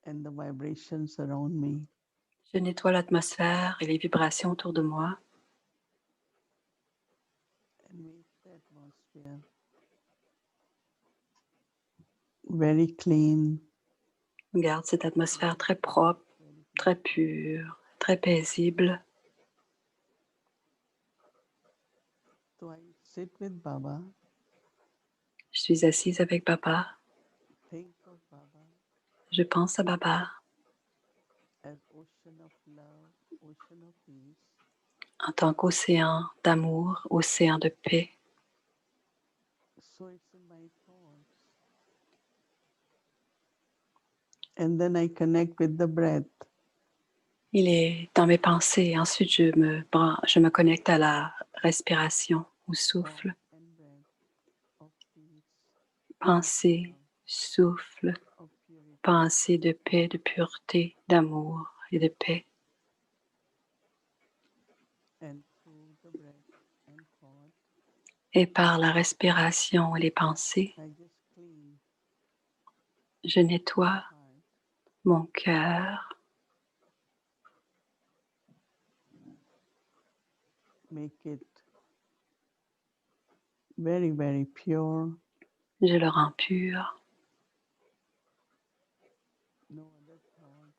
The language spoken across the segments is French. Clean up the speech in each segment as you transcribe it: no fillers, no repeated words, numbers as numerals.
and the vibrations around me. Je nettoie l'atmosphère et les vibrations autour de moi. And make the atmosphere very clean. Garde cette atmosphère très propre, très pure, très paisible. So I sit with Baba, Je suis assise avec Baba. think of Baba Je pense à Baba as ocean of love, ocean of peace. en tant qu'océan d'amour, océan de paix. So it's in my thoughts. And then I connect with the breath. Il est dans mes pensées. Ensuite, je me connecte à la respiration, au souffle. Thought and breath of peace, Pensée, love, souffle, of purity. pensée de paix, de pureté, d'amour et de paix. And through the breath and thought, Et par la respiration et les pensées, I just clean je nettoie my heart. mon cœur, Make it very, very pure. je le rends pur. No other thoughts.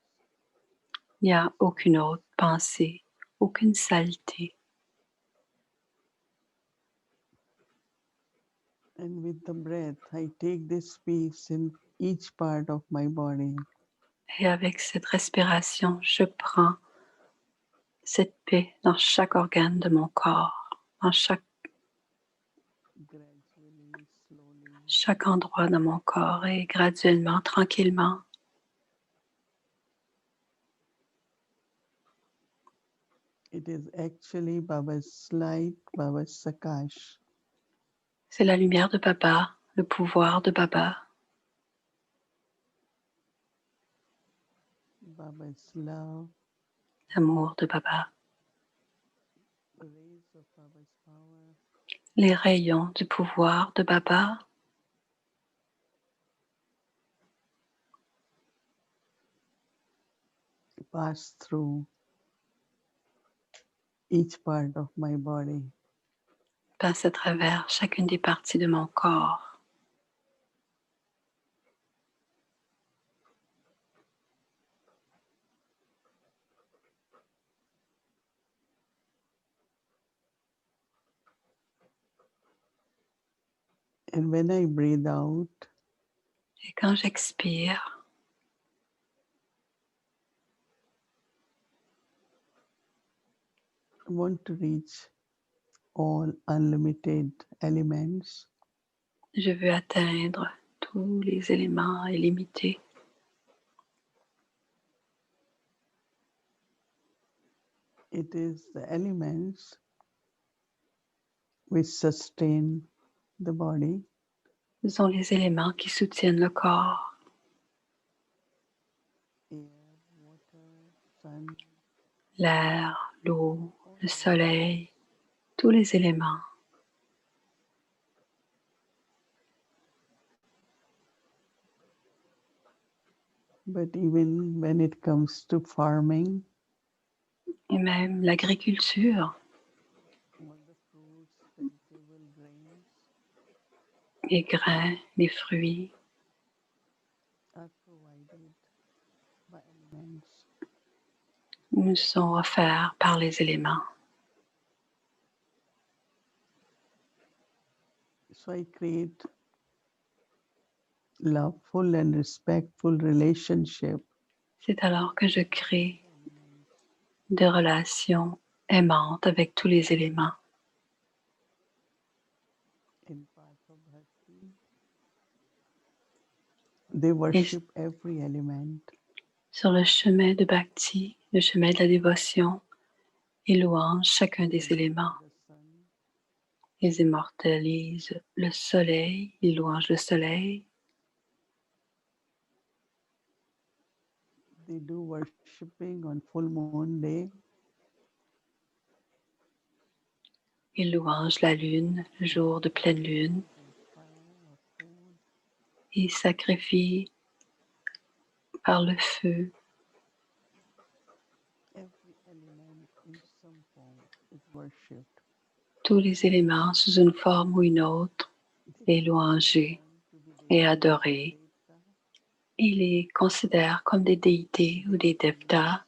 Il n'y a aucune autre pensée, aucune saleté. And with the breath, I take this peace in each part of my body. Et avec cette respiration, je prends cette paix dans chaque organe de mon corps, dans Gradually, slowly, chaque endroit de mon corps et graduellement, tranquillement, it is actually Baba's light, Baba's Sakash. c'est la lumière de Baba, le pouvoir de Baba, Baba's love, l'amour de Baba, the rays of Baba's power, les rayons du pouvoir de Baba pass through each part of my body. passent à travers chacune des parties de mon corps. And when I breathe out, Et quand j'expire, I want to reach all unlimited elements. je veux atteindre tous les éléments illimités. It is the elements which sustain the body. Ce sont les éléments qui soutiennent le corps. Air, water, sun, L'air, l'eau, all le elements. soleil, tous les éléments. But even when it comes to farming, Et même l'agriculture, all the fruits, vegetables, grains les grains, les fruits, are provided by elements. nous sont offerts par les éléments. So I create loveful and respectful relationship C'est alors que je crée with the elements. des relations aimantes avec tous les éléments. In path of bhakti, they Et worship every element. sur le chemin de Bhakti, le chemin de la dévotion, ils louangent chacun They des éléments. worship the sun, Ils immortalisent le soleil, ils louangent le soleil, they do worshipping on full moon day. ils louangent la lune, le jour de pleine lune. And fire or food. Ils sacrifient par le feu. Every element in some form is worshipped. Tous les éléments sous une forme ou une autre est louangé et adoré. Il les considère comme des déités ou des devtas.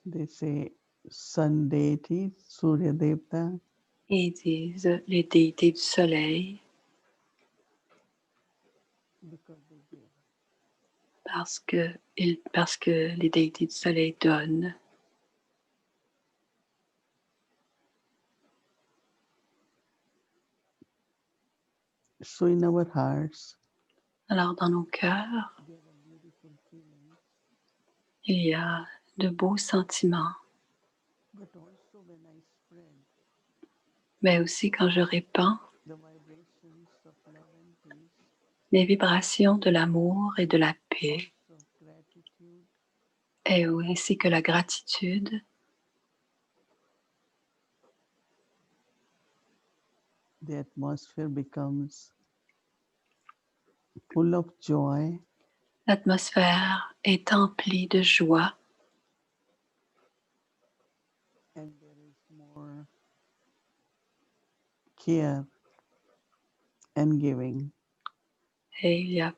They say sun deity, Surya Devta, Et ils disent les déités du soleil because they give. parce que les déités du soleil donnent. So in our hearts, Alors dans nos cœurs, there are beautiful feelings, il y a de beaux sentiments, but also when I spread mais aussi quand je répands the vibrations of love and peace, les vibrations de l'amour et de la paix, of gratitude, et ainsi que la gratitude, the atmosphere becomes full of joy, l'atmosphère est emplie de joie and there is more care and giving. et il y a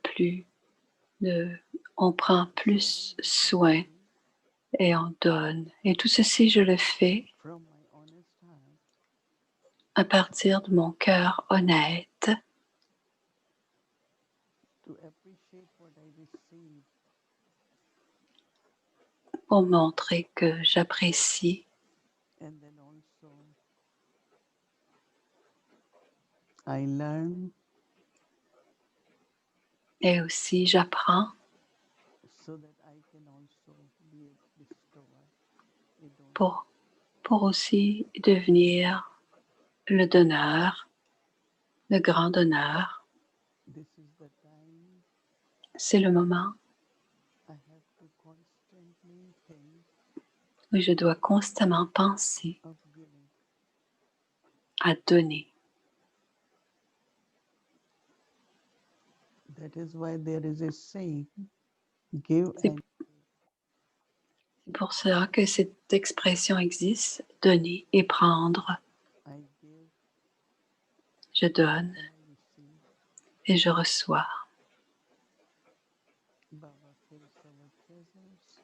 on prend plus soin et on donne. Et tout ceci, je le fais From my honest heart, à partir de mon cœur honnête to appreciate what I receive, pour montrer que j'apprécie and then also I learn et aussi j'apprends so that I can also be a bestower, a donor. pour aussi devenir le donneur, le grand donneur. This is the time C'est le moment I have to constantly think où je dois constamment penser of giving. à donner. That is why there is a saying, give C'est and c'est pour cela que cette expression existe, donner et prendre. I give Je donne and I receive. et je reçois. Baba fills our treasures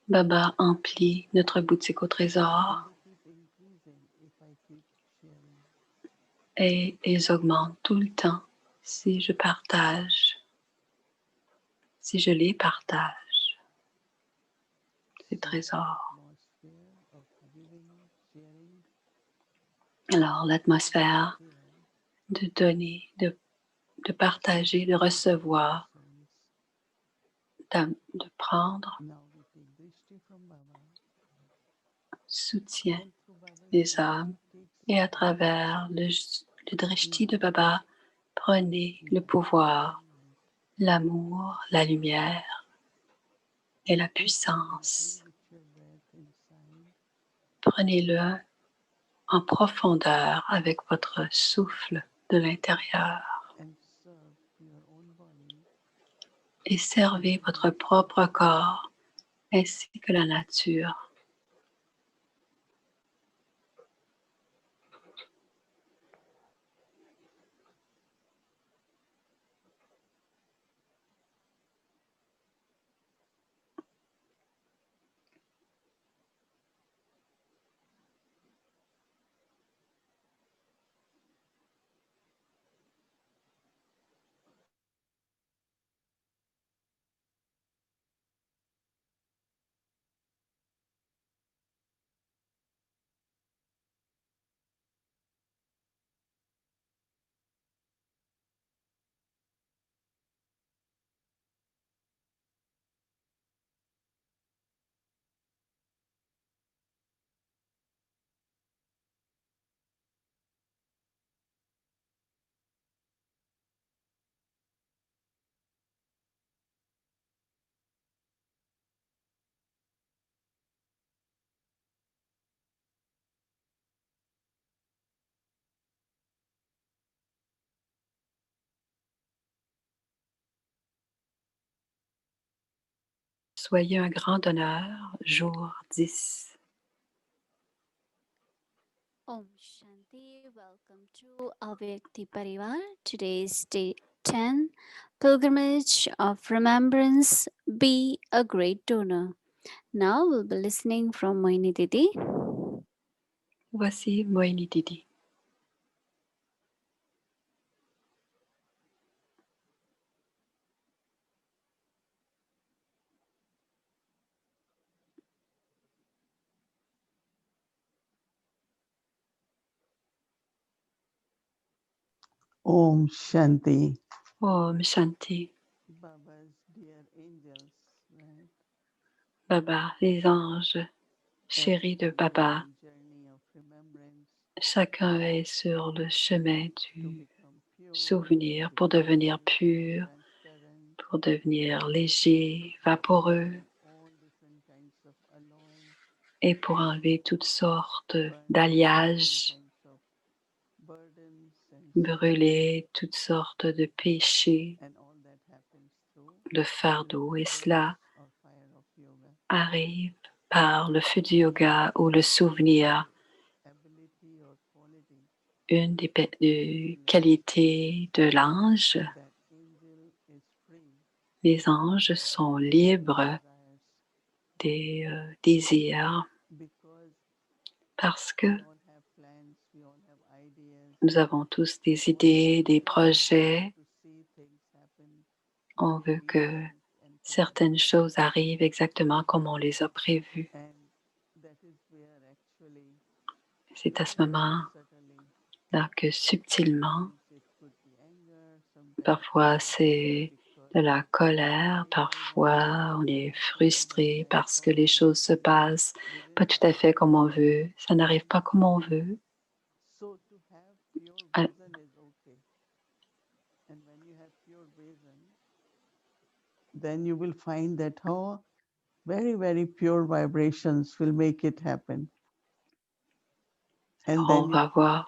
Baba emplit notre boutique au trésor and they keep increasing if I keep sharing. et ils augmentent tout le temps si je partage, si je les partage, ces So trésors. atmosphere of giving, sharing, Alors l'atmosphère care, de donner, de partager, de recevoir, de prendre now we take Drishti from Baba soutient and through Baba's les Drishti âmes takes et à travers le drishti de Baba, prenez le pouvoir, l'amour, la lumière et la puissance. with your breath inside. Prenez-le en profondeur avec votre souffle de l'intérieur And serve your own body et servez votre propre corps ainsi que la nature. Soyez un grand donneur, jour 10. Om Shanti. Welcome to Avyakti Parivar. Today's day 10, Pilgrimage of Remembrance. Be a great donor. Now we'll be listening from Moini Didi. Voici Moini Didi. Om Shanti. Om Shanti. Baba's dear angels, right? Baba, les anges chéris de Baba, Journey of remembrance chacun est sur le chemin to du become pure, souvenir to pour devenir become pur, transparent, pour devenir léger, vaporeux all different kinds of alloy, et pour enlever toutes sortes burn all d'alliages, kinds of burdens and brûler toutes sortes de péchés, and all that happens through de fardeaux. Et cela or fire of yoga. arrive par le feu du yoga ou le souvenir. Ability or quality Une des qualités de l'ange, that angel is free les anges sont libres desires des désirs because parce que we all have plans, we all have ideas, nous avons tous des idées, des projets. to see things happen On veut que certaines choses arrivent exactement comme on les a prévues. and that is where actually C'est à ce moment-là subtly que subtilement, it could be anger, sometimes parfois c'est de la colère, parfois on est frustré parce que les choses se passent pas tout à fait comme on veut, ça n'arrive pas comme on veut. so to have pure Ah, vision is okay. And when you have pure vision, then you will find that how very, very pure vibrations will make it happen. And on then va voir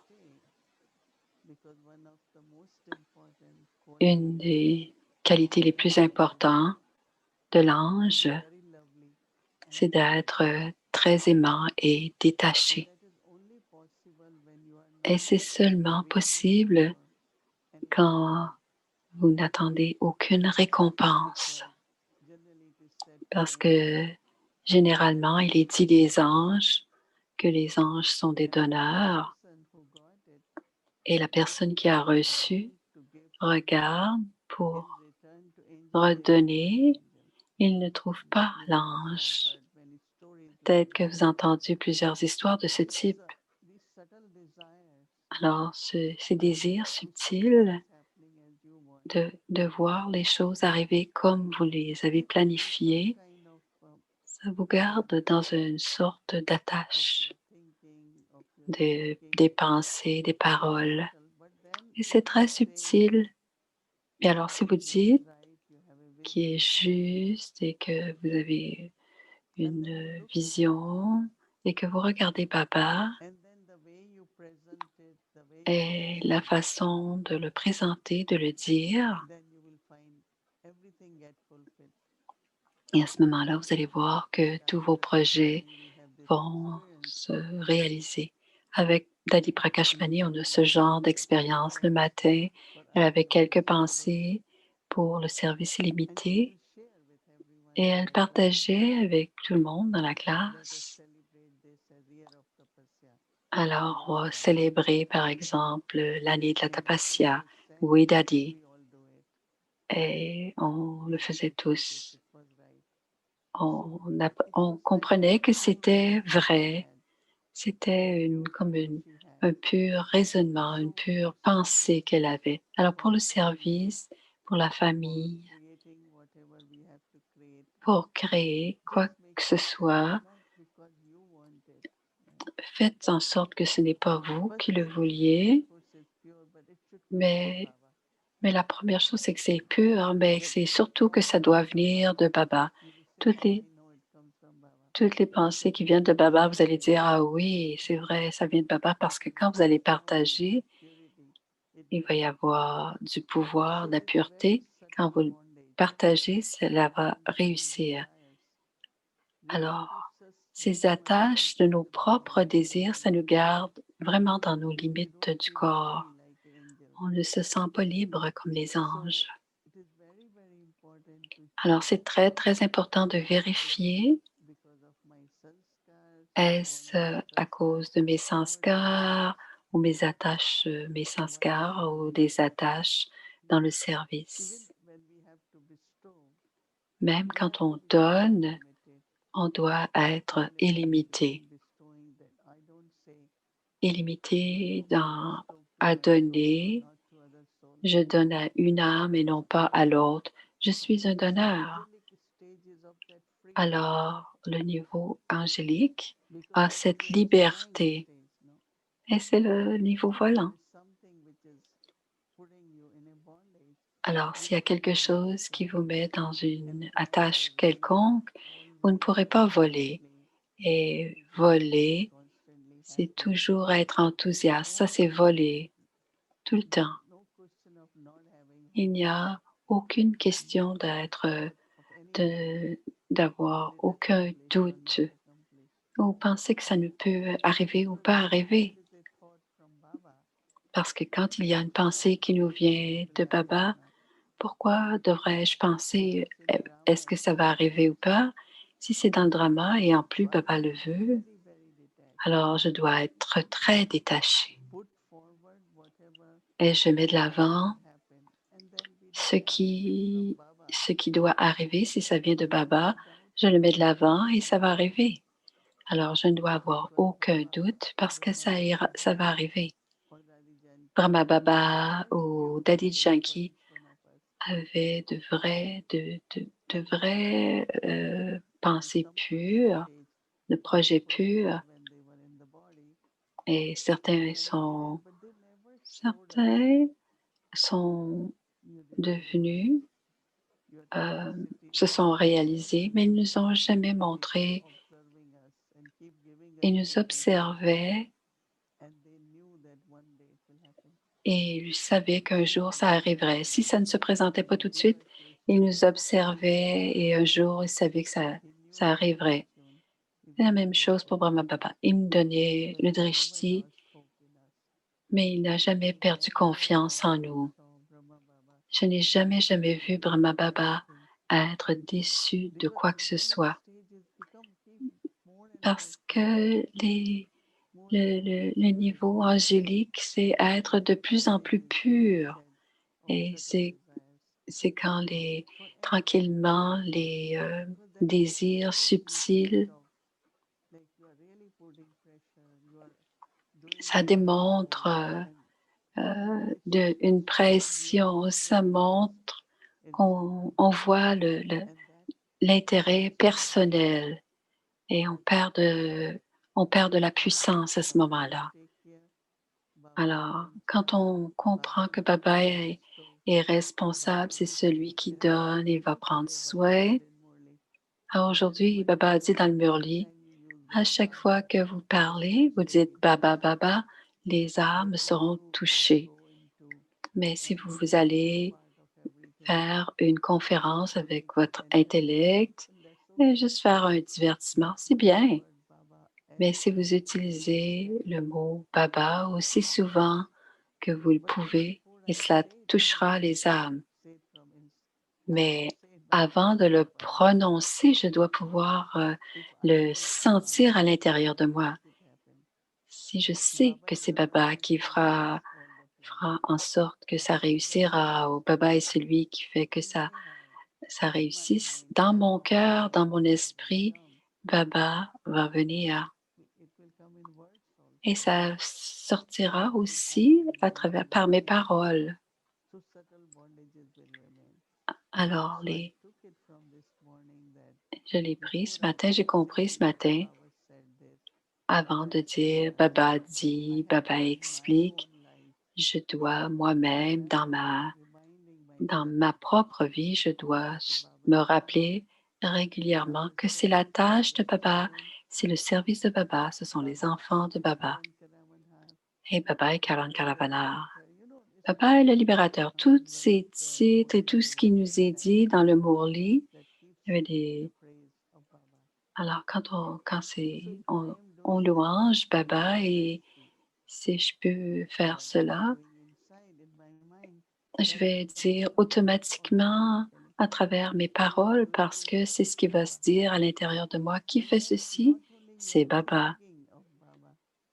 because one of the most important une des qualités les plus importantes de l'ange, very lovely, c'est d'être très aimant et détaché. that is only possible when you are Et c'est seulement possible quand vous n'attendez aucune récompense. generally it is said Parce que généralement, il est dit des anges que les anges sont des donneurs person who got it et la personne qui a reçu to give regarde pour return to angel redonner. Il ne trouve pas l'ange. many stories Peut-être que vous avez entendu plusieurs histoires de ce type. these subtle desires Alors, ces désirs subtils happening as you want de voir les choses arriver comme vous les avez planifiées, kind of ça vous garde dans une sorte d'attache thinking of your des pensées, des paroles. but then Et c'est très subtil. Et alors, si vous dites right you have a qui est juste et que vous avez une vision et que vous regardez Baba and then the way you present it the way et la façon de le présenter, de le dire, then you will find everything get fulfilled. et à ce moment-là, vous allez voir que tous vos projets vont se réaliser. Avec Dadi Prakashmani, on a ce genre d'expérience le matin. Elle avait quelques pensées pour le service illimité et elle partageait avec tout le monde dans la classe. Alors, on va célébrer par exemple l'année de la Tapasya, Wedadi, et on le faisait tous. On comprenait que c'était vrai, c'était un pur raisonnement, une pure pensée qu'elle avait. Alors pour le service, pour la famille, pour créer quoi que ce soit, faites en sorte que ce n'est pas vous qui le vouliez, mais la première chose, c'est que c'est pur, mais c'est surtout que ça doit venir de Baba. Toutes les pensées qui viennent de Baba, vous allez dire, ah oui, c'est vrai, ça vient de Baba, parce que quand vous allez partager, il va y avoir du pouvoir, de la pureté. Quand vous le partagez, cela va réussir. Alors, ces attaches de nos propres désirs, ça nous garde vraiment dans nos limites du corps. On ne se sent pas libre comme les anges. Alors, c'est très, très important de vérifier, est-ce à cause de mes sanskars ou mes sanskars ou des attaches dans le service. Même quand on donne, on doit être illimité. Illimité à donner. Je donne à une âme et non pas à l'autre. Je suis un donneur. Alors, le niveau angélique a cette liberté et c'est le niveau volant. Alors, s'il y a quelque chose qui vous met dans une attache quelconque, vous ne pourrez pas voler. Et voler, c'est toujours être enthousiaste. Ça, c'est voler tout le temps. Il n'y a aucune question d'avoir aucun doute ou penser que ça ne peut arriver ou pas arriver. Parce que quand il y a une pensée qui nous vient de Baba, pourquoi devrais-je penser, est-ce que ça va arriver ou pas? Si c'est dans le drama et en plus Baba le veut, alors je dois être très détachée. Et je mets de l'avant ce qui doit arriver. Si ça vient de Baba, je le mets de l'avant et ça va arriver. Alors je ne dois avoir aucun doute parce que ça va arriver. Brahma Baba ou Daddy Janki avaient de vraies pensées pures, de projets purs, et certains sont devenus, se sont réalisés, mais ils ne nous ont jamais montré. Ils nous observaient et ils savaient qu'un jour ça arriverait. Si ça ne se présentait pas tout de suite, ils nous observaient et un jour ils savaient que ça arriverait. C'est la même chose pour Brahma Baba. Il me donnait le drishti, mais il n'a jamais perdu confiance en nous. Je n'ai jamais vu Brahma Baba être déçu de quoi que ce soit. Parce que le niveau angélique, c'est être de plus en plus pur. Et c'est quand tranquillement les désirs subtils, ça démontre une pression, ça montre qu'on voit l'intérêt personnel et on perd de la puissance à ce moment-là. Alors, quand on comprend que Baba est responsable, c'est celui qui donne, il va prendre soin. Alors aujourd'hui, Baba a dit dans le Murli, à chaque fois que vous parlez, vous dites Baba, Baba, les âmes seront touchées. Mais si vous allez faire une conférence avec votre intellect, et juste faire un divertissement, c'est bien. Mais si vous utilisez le mot Baba aussi souvent que vous le pouvez, et cela touchera les âmes. Mais avant de le prononcer, je dois pouvoir le sentir à l'intérieur de moi. Si je sais que c'est Baba qui fera en sorte que ça réussira, ou Baba est celui qui fait que ça réussisse, dans mon cœur, dans mon esprit, Baba va venir. Et ça sortira aussi par mes paroles. Alors, je l'ai pris ce matin, j'ai compris ce matin, avant de dire Baba dit, Baba explique, je dois moi-même, dans ma propre vie, je dois me rappeler régulièrement que c'est la tâche de Baba, c'est le service de Baba, ce sont les enfants de Baba. Et Baba est Karan Karavanar. Baba est le libérateur. Tous ces titres et tout ce qui nous est dit dans le Murli, il y avait Alors, on louange Baba et si je peux faire cela, je vais dire automatiquement à travers mes paroles parce que c'est ce qui va se dire à l'intérieur de moi. Qui fait ceci? C'est Baba.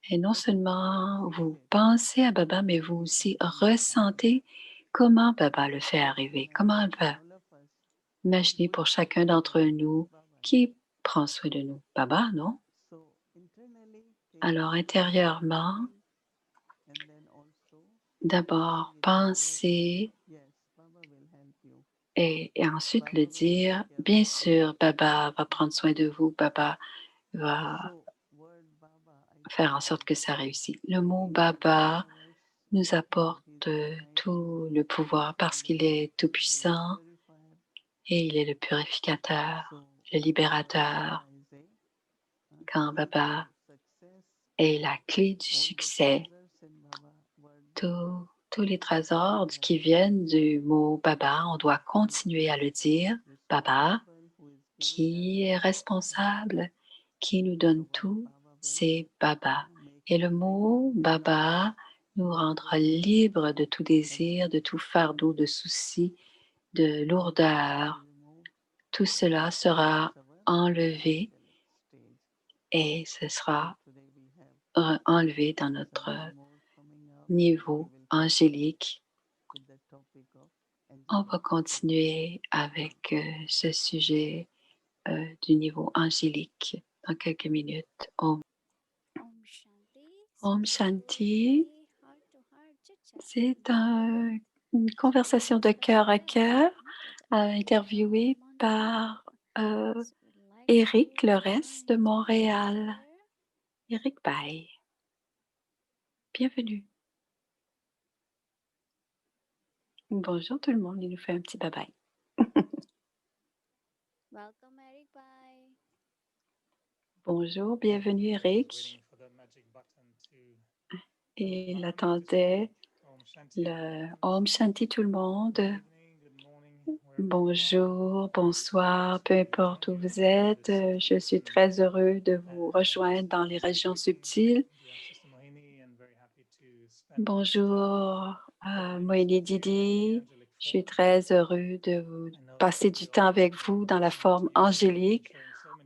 Et non seulement vous pensez à Baba, mais vous aussi ressentez comment Baba le fait arriver, comment elle va. Imaginez pour chacun d'entre nous qui prend soin de nous. Baba, non? Alors intérieurement, d'abord penser et ensuite le dire. Bien sûr, Baba va prendre soin de vous. Baba va faire en sorte que ça réussit. Le mot Baba nous apporte tout le pouvoir parce qu'il est tout-puissant et il est le purificateur, le libérateur. Quand Baba est la clé du succès, tous les trésors qui viennent du mot Baba, on doit continuer à le dire. Baba, qui est responsable, qui nous donne tout, c'est Baba. Et le mot Baba nous rendra libres de tout désir, de tout fardeau, de soucis, de lourdeur. Tout cela sera enlevé et ce sera enlevé dans notre niveau angélique. On va continuer avec ce sujet du niveau angélique dans quelques minutes. Om Shanti, c'est une conversation de cœur à cœur interviewée par Éric Lorès de Montréal. Éric, bye. Bienvenue. Bonjour tout le monde, il nous fait un petit bye-bye. Welcome, Eric. Bye. Bonjour, bienvenue Éric. Et il attendait le Om Shanti tout le monde. Bonjour, bonsoir, peu importe où vous êtes. Je suis très heureux de vous rejoindre dans les régions subtiles. Bonjour, Moïni Didi. Je suis très heureux de passer du temps avec vous dans la forme angélique.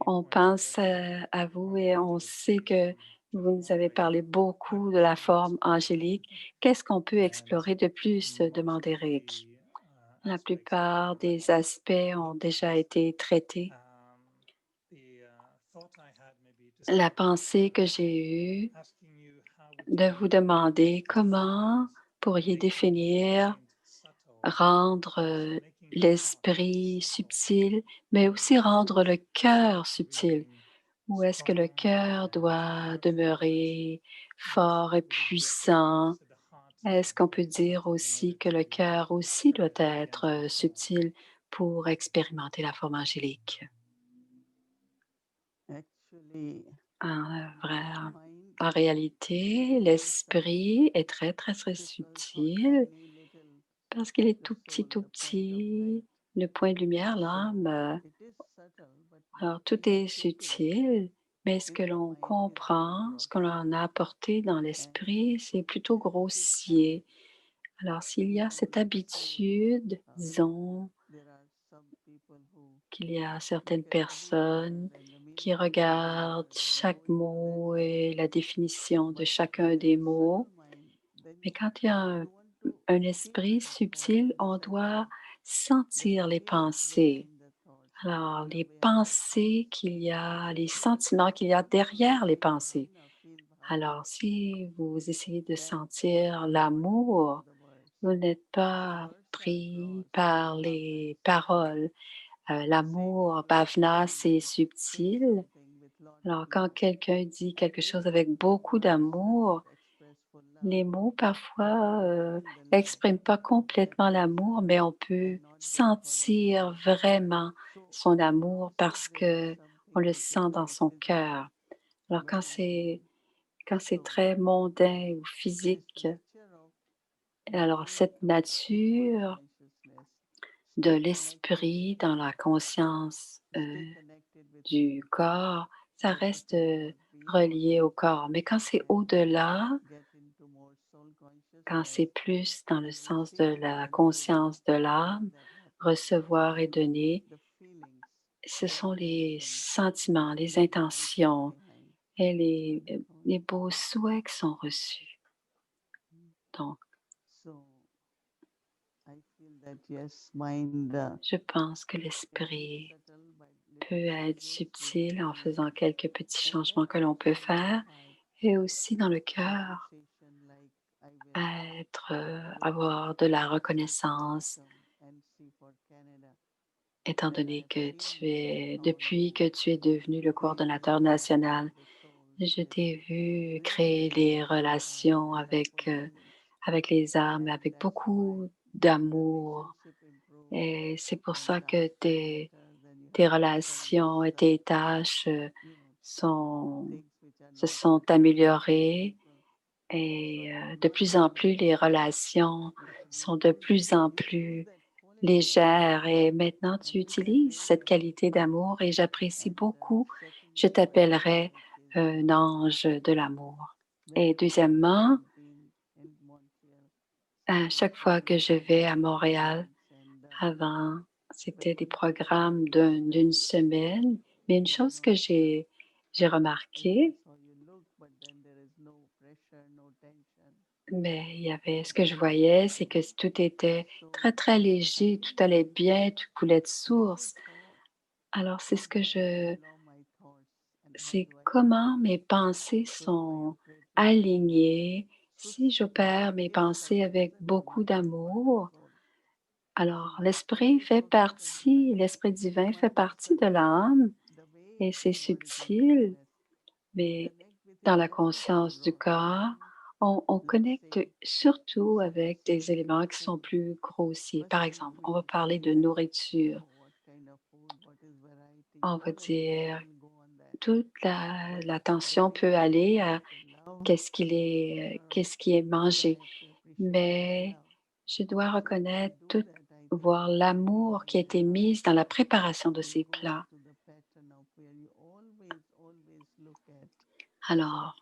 On pense à vous et on sait que vous nous avez parlé beaucoup de la forme angélique. Qu'est-ce qu'on peut explorer de plus? Demande Eric. La plupart des aspects ont déjà été traités. La pensée que j'ai eue de vous demander comment pourriez définir, rendre l'esprit subtil, mais aussi rendre le cœur subtil. Où est-ce que le cœur doit demeurer fort et puissant? Est-ce qu'on peut dire aussi que le cœur aussi doit être subtil pour expérimenter la forme angélique? En réalité, l'esprit est très, très, très subtil parce qu'il est tout petit. Le point de lumière, l'âme, alors tout est subtil, mais ce que l'on comprend, ce que l'on a apporté dans l'esprit, c'est plutôt grossier. Alors, s'il y a cette habitude, disons, qu'il y a certaines personnes qui regardent chaque mot et la définition de chacun des mots, mais quand il y a un esprit subtil, on doit sentir les pensées. Alors, les pensées qu'il y a, les sentiments qu'il y a derrière les pensées. Alors, si vous essayez de sentir l'amour, vous n'êtes pas pris par les paroles. L'amour, bhavana, c'est subtil. Alors, quand quelqu'un dit quelque chose avec beaucoup d'amour, les mots parfois n'expriment pas complètement l'amour, mais on peut sentir vraiment son amour parce que on le sent dans son cœur. Alors, quand c'est très mondain ou physique, alors cette nature de l'esprit dans la conscience du corps, ça reste relié au corps. Mais quand c'est au-delà, quand c'est plus dans le sens de la conscience de l'âme, recevoir et donner, ce sont les sentiments, les intentions et les beaux souhaits qui sont reçus. Donc, je pense que l'esprit peut être subtil en faisant quelques petits changements que l'on peut faire et aussi dans le cœur, avoir de la reconnaissance, étant donné que depuis que tu es devenu le coordonnateur national, je t'ai vu créer les relations avec les âmes, avec beaucoup d'amour. Et c'est pour ça que tes relations et tes tâches sont, se sont améliorées et de plus en plus, les relations sont de plus en plus légères et maintenant tu utilises cette qualité d'amour et j'apprécie beaucoup. Je t'appellerai un ange de l'amour. Et deuxièmement, à chaque fois que je vais à Montréal, avant, c'était des programmes d'une semaine, mais une chose que j'ai remarqué, mais il y avait ce que je voyais, c'est que tout était très, très léger, tout allait bien, tout coulait de source. Alors, c'est comment mes pensées sont alignées. Si j'opère mes pensées avec beaucoup d'amour, alors l'esprit divin fait partie de l'âme et c'est subtil, mais dans la conscience du corps, on connecte surtout avec des éléments qui sont plus grossiers. Par exemple, on va parler de nourriture. On va dire toute l'attention peut aller à qu'est-ce qui est mangé. Mais je dois reconnaître voir l'amour qui a été mis dans la préparation de ces plats. Alors,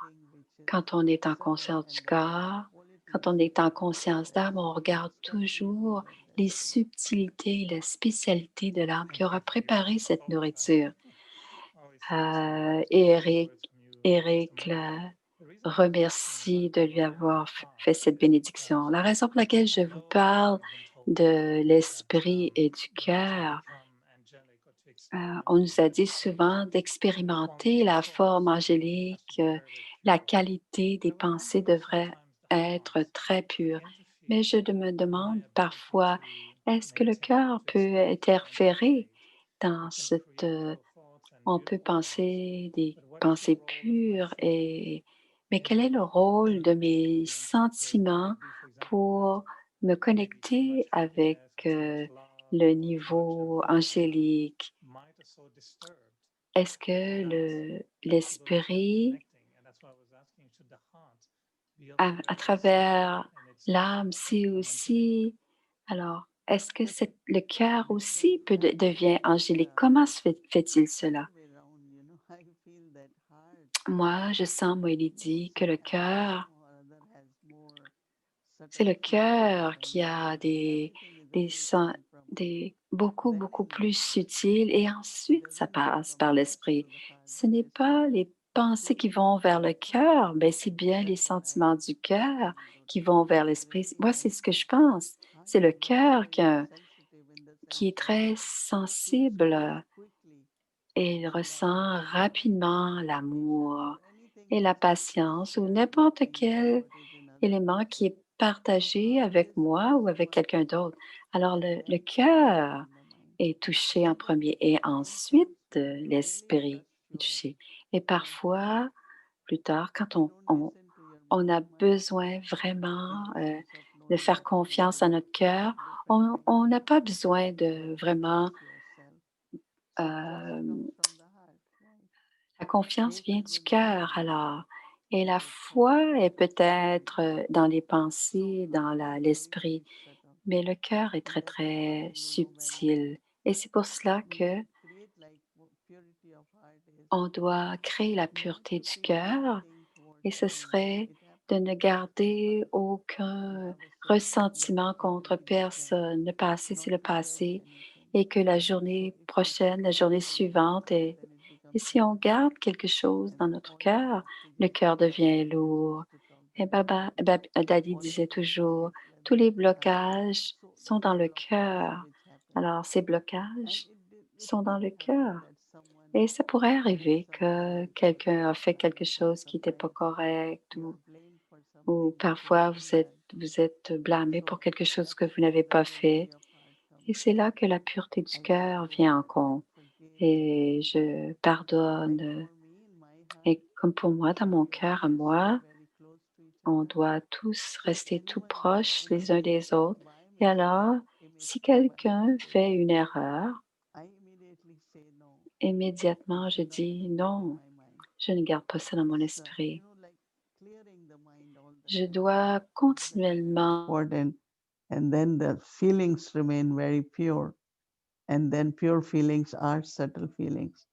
quand on est en conscience du corps, quand on est en conscience d'âme, on regarde toujours les subtilités et la spécialité de l'âme qui aura préparé cette nourriture. Et Eric remercie de lui avoir fait cette bénédiction. La raison pour laquelle je vous parle de l'esprit et du cœur, on nous a dit souvent d'expérimenter la forme angélique, la qualité des pensées devrait être très pure. Mais me demande parfois, est-ce que le cœur peut interférer dans on peut penser des pensées pures mais quel est le rôle de mes sentiments pour me connecter avec le niveau angélique? Est-ce que l'esprit, à travers l'âme, c'est aussi, alors, est-ce que le cœur aussi devient angélique? Comment fait-il cela? Moi, je sens, moi, Lydie, que c'est le cœur qui a beaucoup, beaucoup plus subtils et ensuite ça passe par l'esprit. Ce n'est pas les pensées qui vont vers le cœur, mais c'est bien les sentiments du cœur qui vont vers l'esprit. Moi, c'est ce que je pense. C'est le cœur qui est très sensible et il ressent rapidement l'amour et la patience ou n'importe quel élément qui est partagé avec moi ou avec quelqu'un d'autre. Alors le cœur est touché en premier et ensuite l'esprit est touché. Et parfois, plus tard, quand on a besoin vraiment de faire confiance à notre cœur, on n'a pas besoin de vraiment euh, la confiance vient du cœur alors et la foi est peut-être, dans les pensées, dans l'esprit, mais le cœur est très, très subtil et c'est pour cela que on doit créer la pureté du cœur et ce serait de ne garder aucun ressentiment contre personne. Le passé, c'est le passé et que la journée prochaine, la journée suivante, et si on garde quelque chose dans notre le cœur devient lourd. Et Daddy disait toujours, tous les blocages sont dans le cœur. Alors, ces blocages sont dans le cœur. Et ça pourrait arriver que quelqu'un a fait quelque chose qui n'était pas correct ou parfois vous êtes blâmé pour quelque chose que vous n'avez pas fait. Et c'est là que la pureté du cœur vient en compte. Et je pardonne. Et comme pour moi, dans mon cœur à moi, on doit tous rester tout proches les uns des autres. Et alors, si quelqu'un fait une erreur, immédiatement, je dis non, je ne garde pas ça dans mon esprit. Je dois continuellement, important, and then the feelings remain very pure, and then pure feelings are subtle feelings.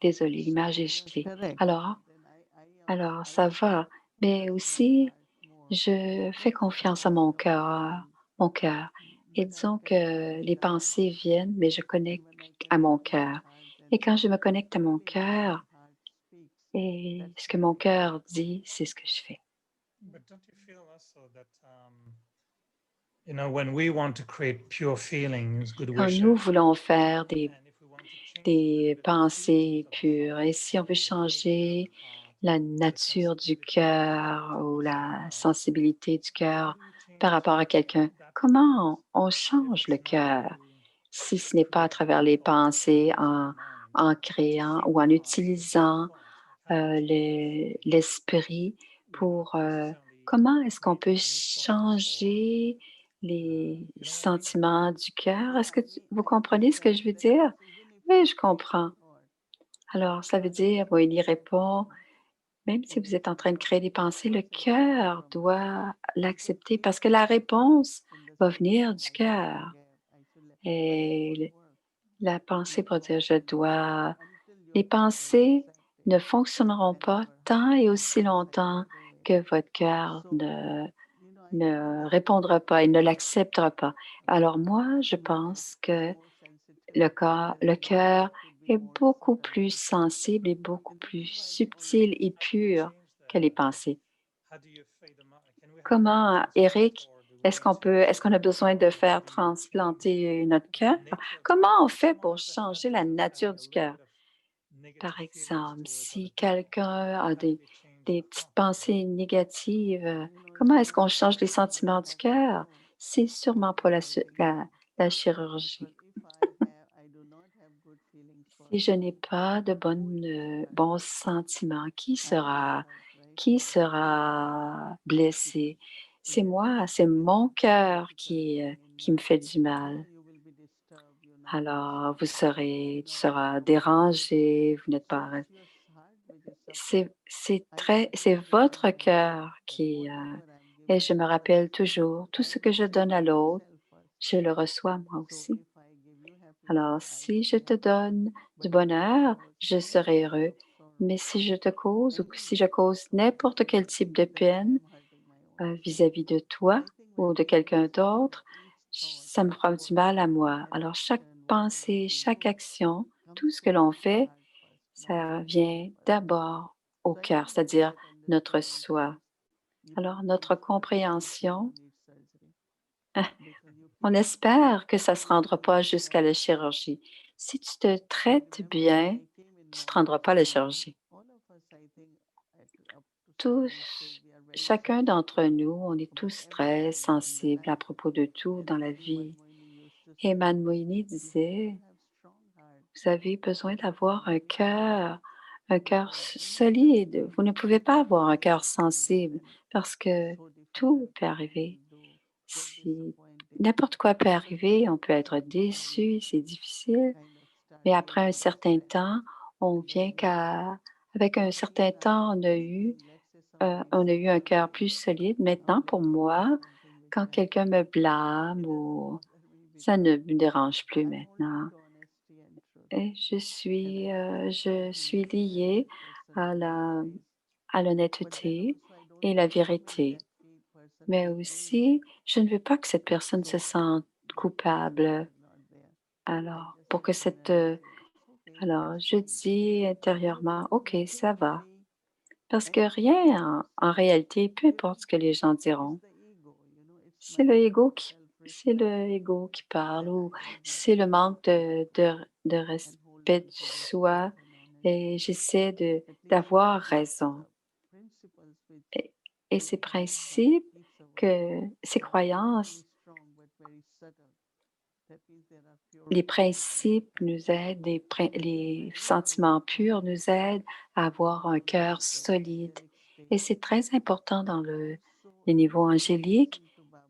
désolé, l'image est Yes, jetée. correct. Alors, ça va. Mais aussi, je fais confiance à mon cœur. Et disons que les pensées viennent, mais je connecte à mon cœur. Et quand je me connecte à mon cœur, et ce que mon cœur dit, c'est ce que je fais. But don't you feel also that, when we want to create pure feelings, good Quand nous wishes, voulons faire and if we want to change a little des bit the pensées feelings of pures, et si on veut the changer heart, la the nature du sensitivity of the cœur heart ou to la someone else, sensibilité du how cœur do you par change rapport à quelqu'un, that comment process on if change le it's not cœur through si ce n'est pas à travers creating les thoughts or pensées, using the mind en to créant feed ou the en heart with good utilisant thoughts? Like how do you change l'esprit without pour necessarily comment est-ce qu'on peut creating new thoughts or changer les you know what I mean? sentiments du cœur? Est-ce que vous comprenez ce que je veux dire? Oui, je comprends. Alors, ça veut dire, bon, il y répond, même si vous êtes en train de créer des pensées, le cœur doit l'accepter parce que la réponse va venir du cœur. Et la pensée va dire, je dois. Les pensées ne fonctionneront pas tant et aussi longtemps que votre cœur ne répondra pas et ne l'acceptera pas. Alors moi, je pense que le cœur est beaucoup plus sensible et beaucoup plus subtil et How do you pur change que les that? pensées. How do you fade them out? Can we have a Comment, transplant Eric, or do we need to est-ce qu'on a besoin de faire transplanter notre cœur? the nature of the Comment on cœur? If fait someone pour ever had changer la nature a du little cœur? bit of Par negative feelings exemple, towards si other people, quelqu'un a how do they change des that petites process? pensées négatives, comment est-ce qu'on change les sentiments du cœur? C'est sûrement pas la chirurgie. Si je n'ai pas de bons sentiments, qui sera blessé? C'est moi, c'est mon cœur qui me fait du mal. Alors, tu seras dérangé, vous n'êtes pas. C'est votre cœur et je me rappelle toujours, tout ce que je donne à l'autre, je le reçois moi aussi. Alors, si je te donne du bonheur, je serai heureux. Mais si je te cause ou si je cause n'importe quel type de peine vis-à-vis de toi ou de quelqu'un d'autre, ça me fera du mal à moi. Alors, chaque pensée, chaque action, tout ce que l'on fait, ça vient d'abord au cœur, c'est-à-dire notre soi. Alors, notre compréhension, on espère que ça ne se rendra pas jusqu'à la chirurgie. Si tu te traites bien, tu ne te rendras pas à la chirurgie. Tous, chacun d'entre nous, on est tous très sensibles à propos de tout dans la vie. Et Man Moini disait, vous avez besoin d'avoir un cœur solide. Vous ne pouvez pas avoir un cœur sensible parce que tout peut arriver. Si n'importe quoi peut arriver, on peut être déçu, c'est difficile, mais après un certain temps, on vient avec un certain temps, on a eu un cœur plus solide. Maintenant, pour moi, quand quelqu'un me blâme ou ça ne me dérange plus maintenant. Et je suis liée à à l'honnêteté et la vérité. Mais aussi, je ne veux pas que cette personne se sente coupable. Alors, pour que alors, je dis intérieurement, OK, ça va. Parce que rien, en réalité, peu importe ce que les gens diront, c'est c'est le ego qui parle ou c'est le manque de respect de soi et j'essaie d'avoir raison. Et, et ces principes, ces croyances, les principes nous aident, les sentiments purs nous aident à avoir un cœur solide. Et c'est très important dans le niveau angélique,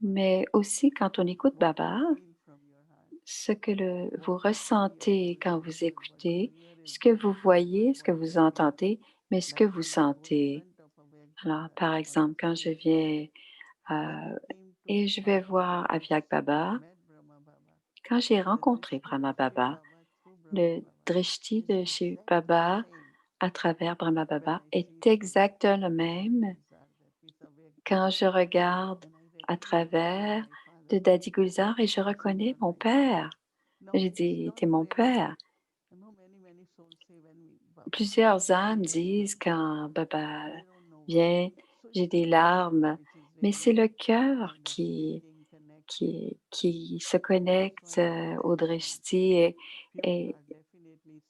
mais aussi quand on écoute Baba, ce que vous ressentez quand vous écoutez, ce que vous voyez, ce que vous entendez, mais ce que vous sentez. Alors, par exemple, quand je viens et je vais voir Aviak Baba, quand j'ai rencontré Brahma Baba, le drishti de chez Baba à travers Brahma Baba est exact le même quand je regarde à travers de Dadi Gulzar et je reconnais mon père. J'ai dit, t'es mon père. Plusieurs âmes disent quand Baba vient, j'ai des larmes, mais c'est le cœur qui se connecte au drishti et,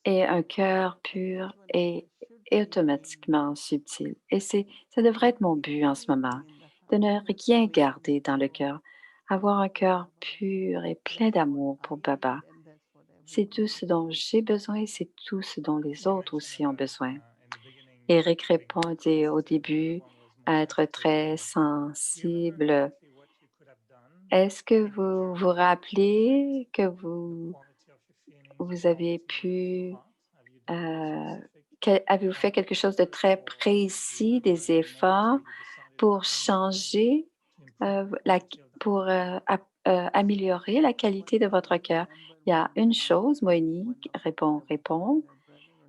et un cœur pur et automatiquement subtil. Et ça devrait être mon but en ce moment, de ne rien garder dans le cœur, avoir un cœur pur et plein d'amour pour Baba. C'est tout ce dont j'ai besoin et c'est tout ce dont les autres aussi ont besoin. Eric répondait au début à être très sensible. Est-ce que vous vous rappelez que vous avez pu, avez-vous fait quelque chose de très précis, des efforts pour changer, pour améliorer la qualité de votre cœur? Il y a une chose, Moïni répond,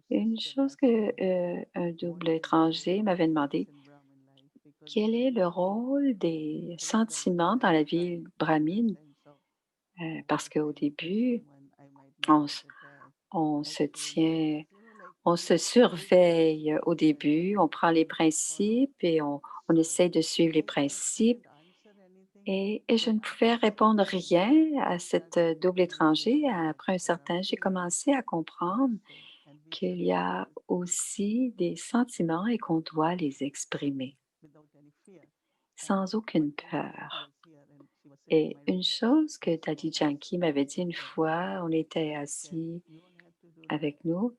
une chose que un double étranger m'avait demandé, quel est le rôle des sentiments dans la vie brahmine? Parce qu'au début, on, s- on se tient, on se surveille au début, on prend les principes et on essaie de suivre les principes. Et je ne pouvais répondre rien à cette double étranger. Après un certain, j'ai commencé à comprendre qu'il y a aussi des sentiments et qu'on doit les exprimer sans aucune peur. Et une chose que Daddy Janki m'avait dit une fois, on était assis avec nous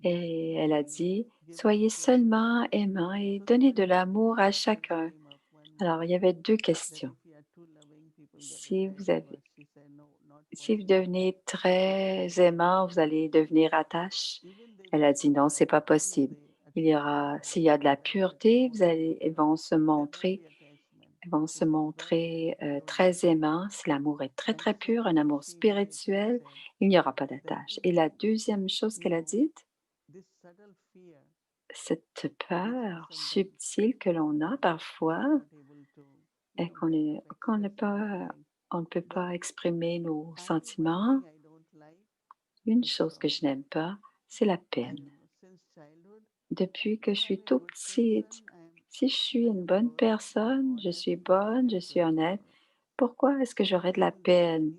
et elle a dit, soyez seulement aimants et donnez de l'amour à chacun. Alors, il y avait deux questions. Si vous avez, si vous devenez très aimant, vous allez devenir attache. Elle a dit non, c'est pas possible. S'il y a de la pureté, elles vont se montrer très aimants. Si l'amour est très, très pur, un amour spirituel, il n'y aura pas d'attache. Et la deuxième chose qu'elle a dite, cette peur subtile que l'on a parfois et on ne peut pas exprimer nos sentiments. Une chose que je n'aime pas, c'est la peine. Depuis que je suis tout petite, si je suis une bonne personne, je suis bonne, je suis honnête, pourquoi est-ce que j'aurais de la peine?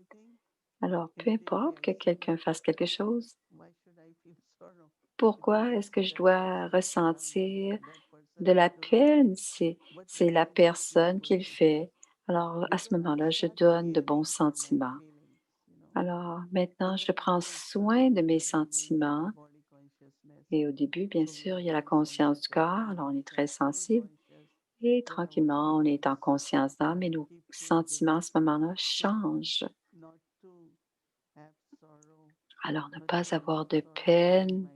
Alors, peu importe que quelqu'un fasse quelque chose, pourquoi est-ce que je dois ressentir de la peine? C'est la personne qui le fait. Alors, à ce moment-là, je donne de bons sentiments. Alors, maintenant, je prends soin de mes sentiments. Et au début, bien sûr, il y a la conscience du corps, alors on est très sensible. Et tranquillement, on est en conscience d'âme et nos sentiments à ce moment-là changent. Alors, ne pas avoir de peine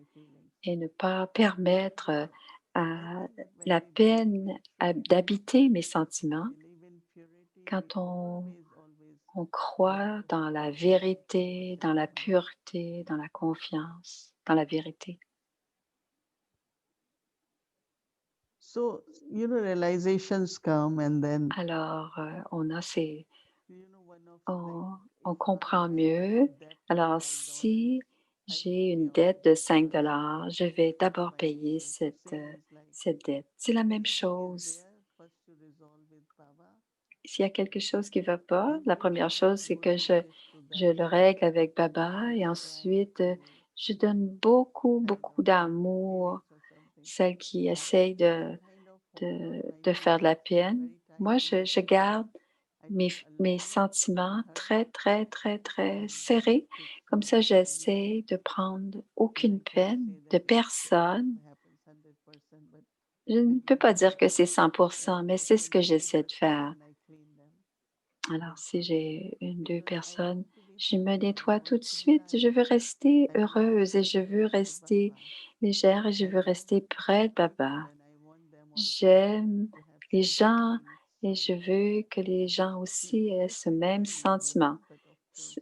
et ne pas permettre à la peine d'habiter mes sentiments. Quand On croit dans la vérité, dans la pureté, dans la confiance, dans la vérité. So, realizations come and then, Alors, on a ces, one of on comprend mieux. Alors, si j'ai une dette de 5 je vais d'abord payer cette dette. C'est la même chose. S'il y a quelque chose qui ne va pas, la première chose, c'est que je le règle avec Baba et ensuite, je donne beaucoup, beaucoup d'amour. Celle qui essaye de faire de la peine. Moi, je garde mes sentiments très, très, très, très serrés. Comme ça, j'essaie de prendre aucune peine de personne. Je ne peux pas dire que c'est 100%, mais c'est ce que j'essaie de faire. Alors, si j'ai une, deux personnes, je me nettoie tout de suite. Je veux rester heureuse et je veux rester légère et je veux rester près de Baba. J'aime les gens et je veux que les gens aussi aient ce même sentiment.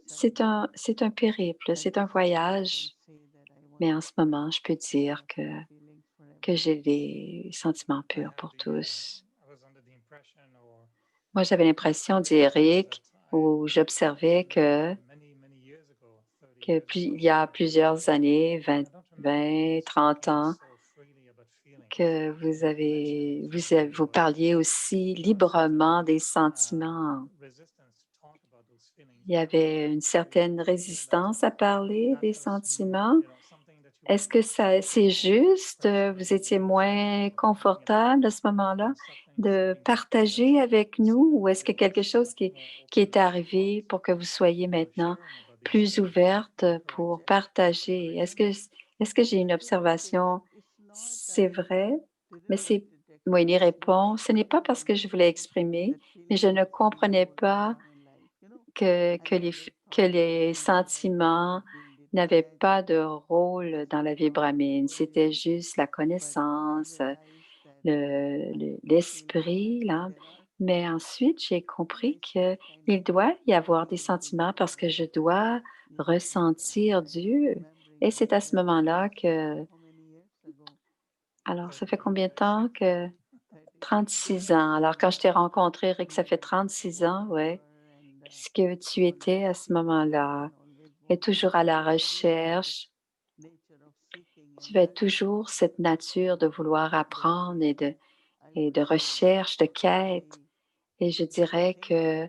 C'est un périple, c'est un voyage, mais en ce moment, je peux dire que j'ai des sentiments purs pour tous. Moi, j'avais l'impression, dit Eric, où j'observais que il y a plusieurs années, 20, 30 ans, que vous parliez aussi librement des sentiments. Il y avait une certaine résistance à parler des sentiments. Est-ce que c'est juste? Vous étiez moins confortable à ce moment-là de partager avec nous ou est-ce que quelque chose qui est arrivé pour que vous soyez maintenant plus ouverte pour partager? Est-ce que j'ai une observation? C'est vrai, mais Moïni répond, ce n'est pas parce que je voulais exprimer, mais je ne comprenais pas que les sentiments n'avaient pas de rôle dans la vibramine. C'était juste la connaissance, l'esprit, l'âme. Mais ensuite, j'ai compris qu'il doit y avoir des sentiments parce que je dois ressentir Dieu. Et c'est à ce moment-là que... Alors, ça fait combien de temps que... 36 ans. Alors, quand je t'ai rencontré, Rick, ça fait 36 ans, ouais. Ce que tu étais à ce moment-là, et toujours à la recherche. Tu as toujours cette nature de vouloir apprendre et de recherche, de quête. Et je dirais que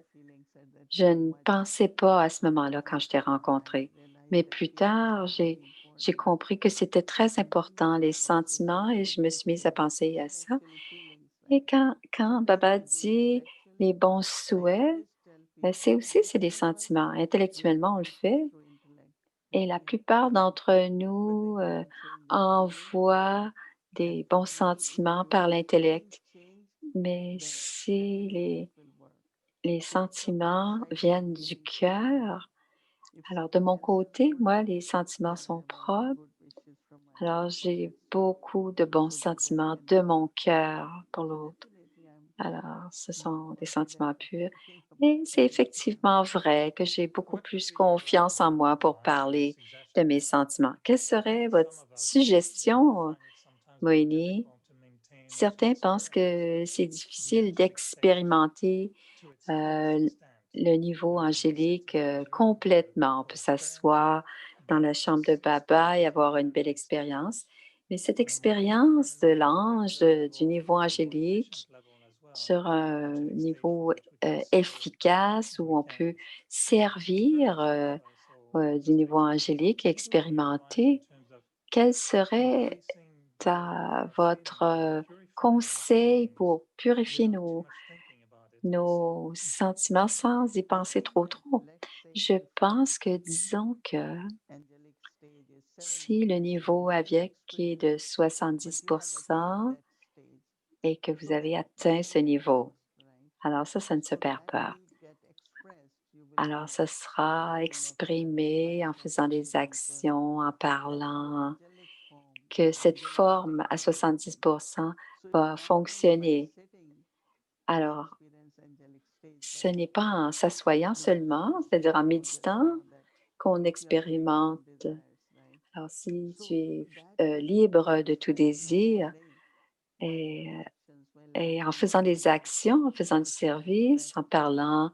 je ne pensais pas à ce moment-là quand je t'ai rencontré. Mais plus tard, j'ai compris que c'était très important, les sentiments, et je me suis mise à penser à ça. Et quand Baba dit les bons souhaits, c'est des sentiments. Intellectuellement, on le fait. Et la plupart d'entre nous envoient des bons sentiments par l'intellect. Mais si les sentiments viennent du cœur, alors de mon côté, moi, les sentiments sont propres. Alors, j'ai beaucoup de bons sentiments de mon cœur pour l'autre. Alors, ce sont des sentiments purs. Et c'est effectivement vrai que j'ai beaucoup plus confiance en moi pour parler de mes sentiments. Quelle serait votre suggestion, Moïni? Certains pensent que c'est difficile d'expérimenter euh, le niveau angélique complètement. On peut s'asseoir dans la chambre de Baba et avoir une belle expérience. Mais cette expérience de l'ange, du niveau angélique, sur un niveau efficace où on peut servir du niveau angélique et expérimenter, quel serait votre conseil pour purifier nos sentiments sans y penser trop trop? Je pense que, disons que si le niveau avec est de 70 et que vous avez atteint ce niveau, alors ça ne se perd pas. Alors, ce sera exprimé en faisant des actions, en parlant, que cette forme à 70 va fonctionner. Alors, ce n'est pas en s'assoyant seulement, c'est-à-dire en méditant, qu'on expérimente. Alors, si tu es libre de tout désir et, et en faisant des actions, en faisant du service, en parlant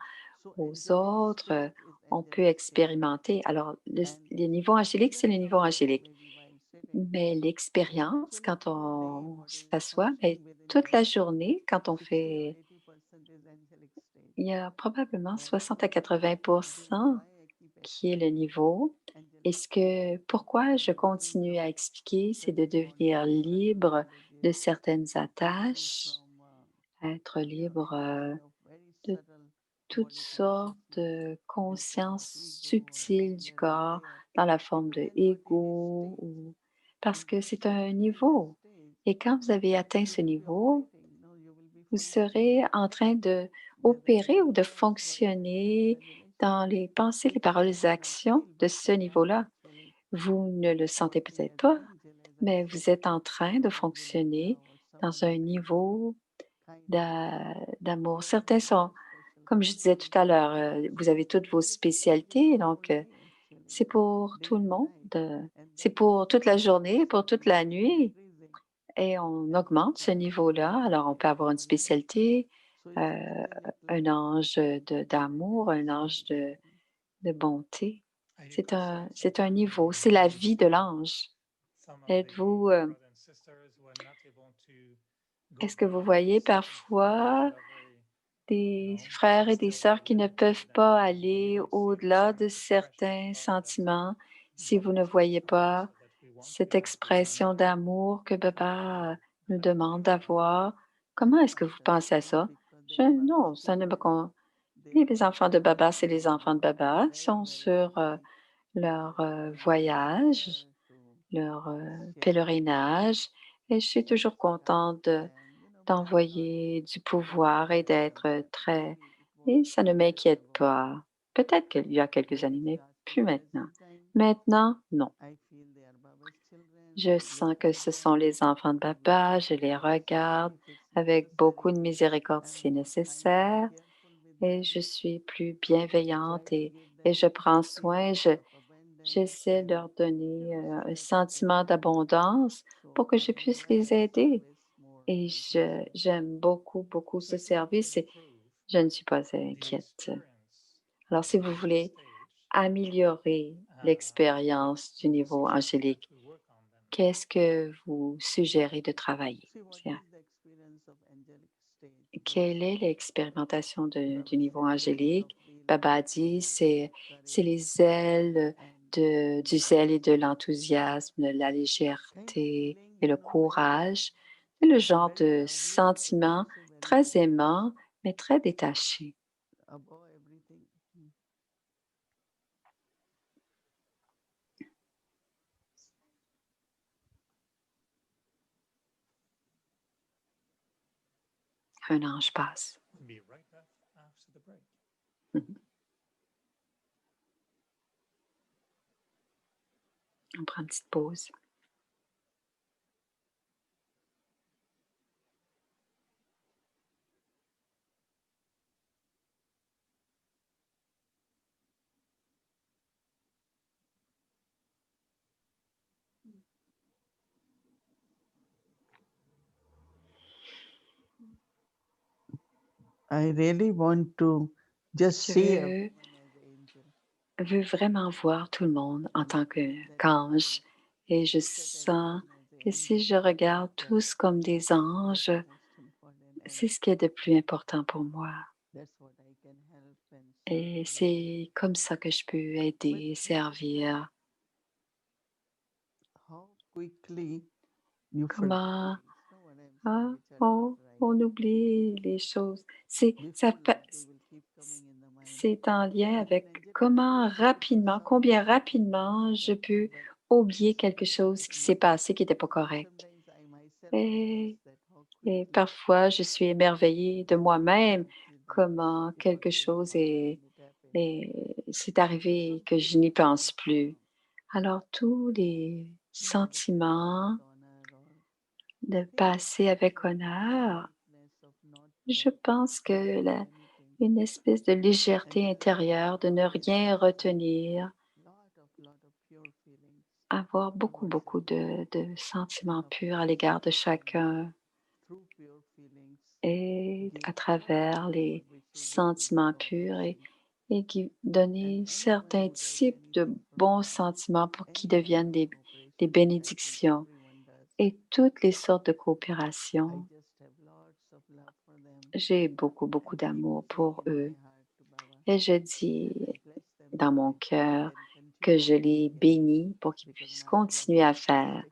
aux autres, on peut expérimenter. Alors, le niveau angélique, c'est le niveau angélique. Mais l'expérience, quand on s'assoit, mais toute la journée, quand on fait, il y a probablement 60 à 80 qui est le niveau. Pourquoi je continue à expliquer, c'est de devenir libre de certaines attaches, être libre de toutes sortes de consciences subtiles du corps dans la forme de ego, parce que c'est un niveau. Et quand vous avez atteint ce niveau, vous serez en train de opérer ou de fonctionner dans les pensées, les paroles, les actions de ce niveau-là. Vous ne le sentez peut-être pas, mais vous êtes en train de fonctionner dans un niveau d'amour. Certains sont, comme je disais tout à l'heure, vous avez toutes vos spécialités, donc c'est pour tout le monde, c'est pour toute la journée, pour toute la nuit, et on augmente ce niveau-là. Alors, on peut avoir une spécialité, un ange d'amour, un ange de bonté. C'est un niveau, c'est la vie de l'ange. Êtes-vous, est-ce que vous voyez parfois des frères et des sœurs qui ne peuvent pas aller au-delà de certains sentiments si vous ne voyez pas cette expression d'amour que Baba nous demande d'avoir? Comment est-ce que vous pensez à ça? Non, ça ne me les enfants de Baba, c'est les enfants de Baba, sont sur leur voyage, leur pèlerinage, et je suis toujours contente d'envoyer du pouvoir et d'être très... Et ça ne m'inquiète pas. Peut-être qu'il y a quelques années, mais plus maintenant. Maintenant, non. Je sens que ce sont les enfants de Baba, je les regarde avec beaucoup de miséricorde si nécessaire, et je suis plus bienveillante et je prends soin, j'essaie de leur donner un sentiment d'abondance pour que je puisse les aider. Et j'aime beaucoup, beaucoup ce service et je ne suis pas inquiète. Alors, si vous voulez améliorer l'expérience du niveau angélique, qu'est-ce que vous suggérez de travailler? Quelle est l'expérimentation du niveau angélique? Baba dit, c'est les ailes du zèle et de l'enthousiasme, de la légèreté et le courage. C'est le genre de sentiment très aimant, mais très détaché. Un ange passe. Mhm. On prend une petite pause. I really want to just see Je veux vraiment voir tout le monde en tant qu'ange et je sens que si je regarde tous comme des anges, c'est ce qui est de plus important pour moi. Et c'est comme ça que je peux aider, servir. Comment on oublie les choses. C'est en lien avec combien rapidement je peux oublier quelque chose qui s'est passé qui n'était pas correct. Et, et parfois, je suis émerveillée de moi-même, comment quelque chose c'est arrivé que je n'y pense plus. Alors, tous les sentiments de passer avec honneur Je pense que une espèce de légèreté intérieure, de ne rien retenir, avoir beaucoup, beaucoup de sentiments purs à l'égard de chacun et à travers les sentiments purs et qui donner certains types de bons sentiments pour qu'ils deviennent des bénédictions et toutes les sortes de coopération. J'ai beaucoup, beaucoup d'amour pour eux et je dis dans mon cœur que je les bénis pour qu'ils puissent continuer à faire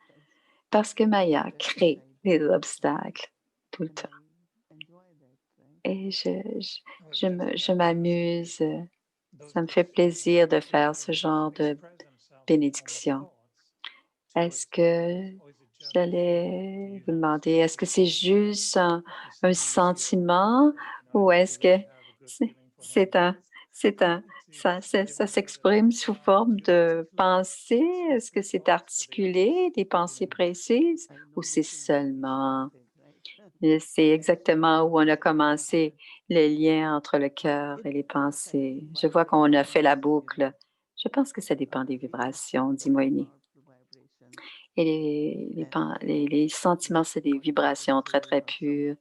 parce que Maya crée des obstacles tout le temps. Et je m'amuse, ça me fait plaisir de faire ce genre de bénédiction. Est-ce que j'allais vous demander, est-ce que c'est juste un sentiment ou est-ce que c'est c'est un, ça s'exprime sous forme de pensée? Est-ce que c'est articulé, des pensées précises ou c'est seulement et c'est exactement où on a commencé le lien entre le cœur et les pensées. Je vois qu'on a fait la boucle. Je pense que ça dépend des vibrations, dit Moini. Et les sentiments, c'est des vibrations très, très pures.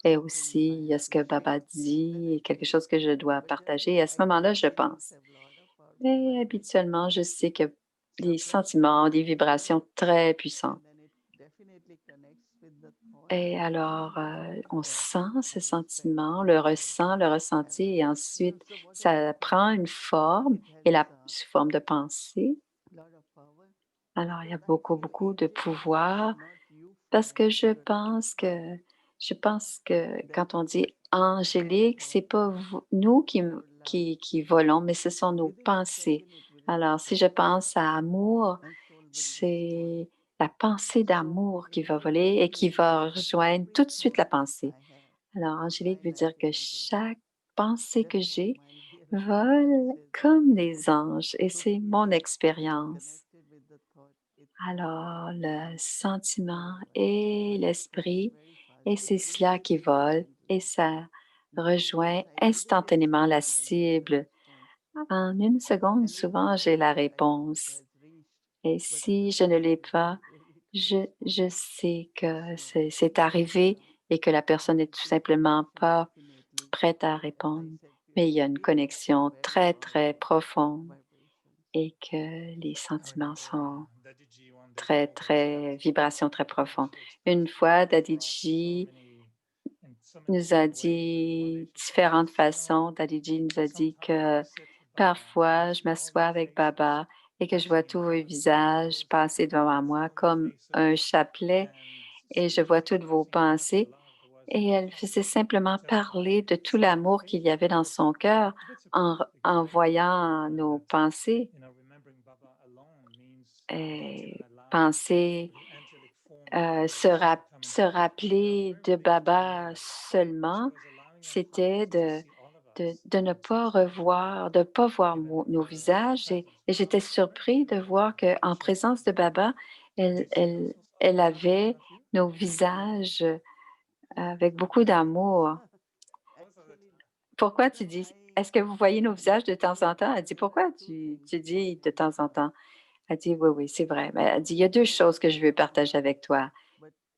Et aussi, il y a ce que Baba dit, et quelque chose que je dois partager. Et à ce moment-là, je pense. Mais habituellement, je sais que des sentiments, des vibrations très puissantes. Et alors, on sent ce sentiment, le ressent, le ressenti, et ensuite, ça prend une forme, et sous forme de pensée. Alors, il y a beaucoup, beaucoup de pouvoir, parce que je pense que quand on dit angélique, c'est pas nous qui volons, mais ce sont nos pensées. Alors, si je pense à amour, c'est la pensée d'amour qui va voler et qui va rejoindre tout de suite la pensée. Alors, angélique veut dire que chaque pensée que j'ai vole comme des anges et c'est mon expérience. Alors, le sentiment et l'esprit, et c'est cela qui vole et ça rejoint instantanément la cible. En une seconde, souvent, j'ai la réponse. Et si je ne l'ai pas, je sais que c'est arrivé et que la personne n'est tout simplement pas prête à répondre. Mais il y a une connexion très, très profonde et que les sentiments sont très, très, vibrations très profondes. Une fois, Dadiji nous a dit différentes façons. Dadiji nous a dit que parfois, je m'assois avec Baba et que je vois tous vos visages passer devant moi comme un chapelet et je vois toutes vos pensées. Et elle faisait simplement parler de tout l'amour qu'il y avait dans son cœur en voyant nos pensées. Et penser, se rappeler de Baba seulement, c'était de ne pas revoir, de ne pas voir nos visages. Et j'étais surpris de voir qu'en présence de Baba, elle avait nos visages avec beaucoup d'amour. Pourquoi tu dis, est-ce que vous voyez nos visages de temps en temps? Elle dit, pourquoi tu dis de temps en temps? Elle dit, oui, oui, c'est vrai. Mais elle dit, il y a deux choses que je veux partager avec toi.